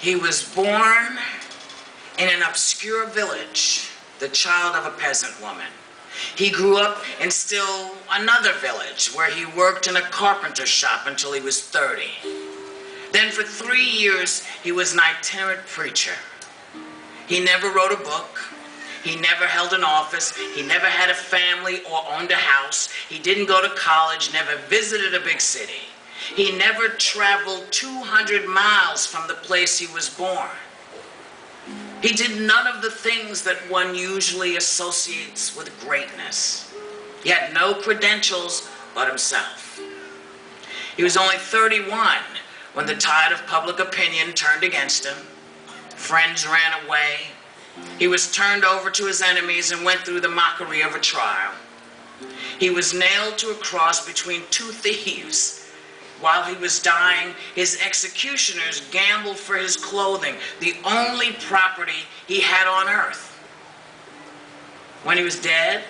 He was born in an obscure village, the child of a peasant woman. He grew up in still another village where he worked in a carpenter shop until he was 30. Then for 3 years, he was an itinerant preacher. He never wrote a book. He never held an office. He never had a family or owned a house. He didn't go to college, never visited a big city. He never traveled 200 miles from the place he was born. He did none of the things that one usually associates with greatness. He had no credentials but himself. He was only 31 when the tide of public opinion turned against him. Friends ran away. He was turned over to his enemies and went through the mockery of a trial. He was nailed to a cross between two thieves. While he was dying, his executioners gambled for his clothing, the only property he had on earth. When he was dead,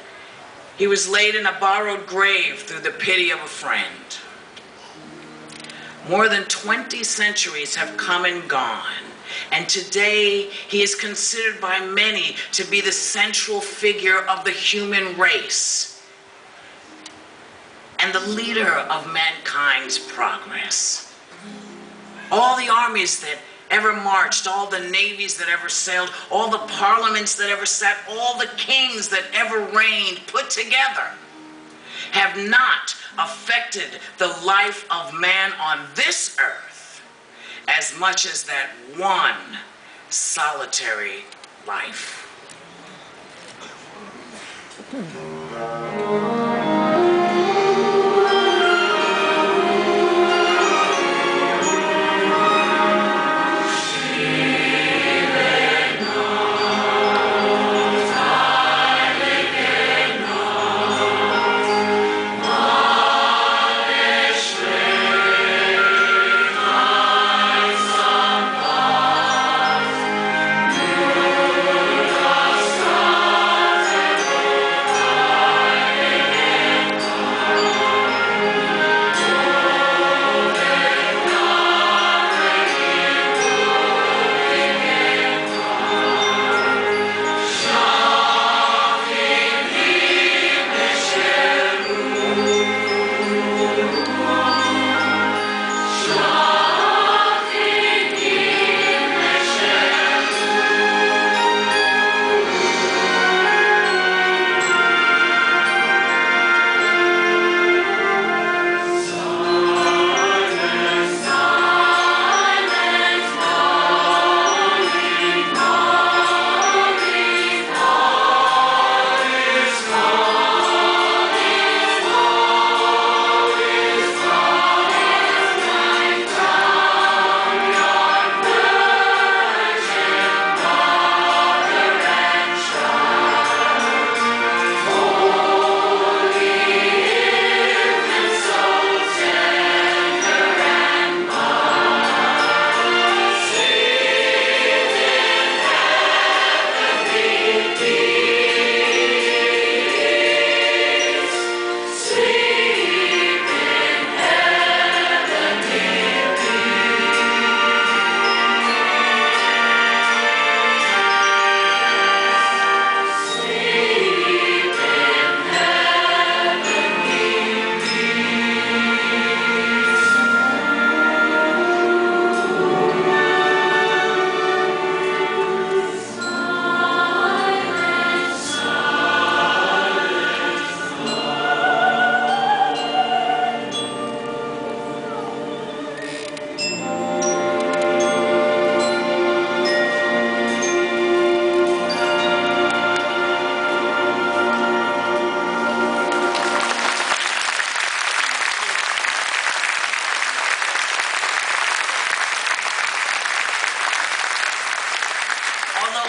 he was laid in a borrowed grave through the pity of a friend. More than 20 centuries have come and gone, and today he is considered by many to be the central figure of the human race and the leader of mankind's progress. All the armies that ever marched, all the navies that ever sailed, all the parliaments that ever sat, all the kings that ever reigned put together have not affected the life of man on this earth as much as that one solitary life.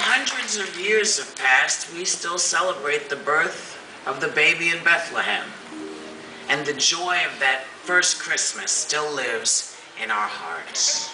Hundreds of years have passed, we still celebrate the birth of the baby in Bethlehem. And the joy of that first Christmas still lives in our hearts.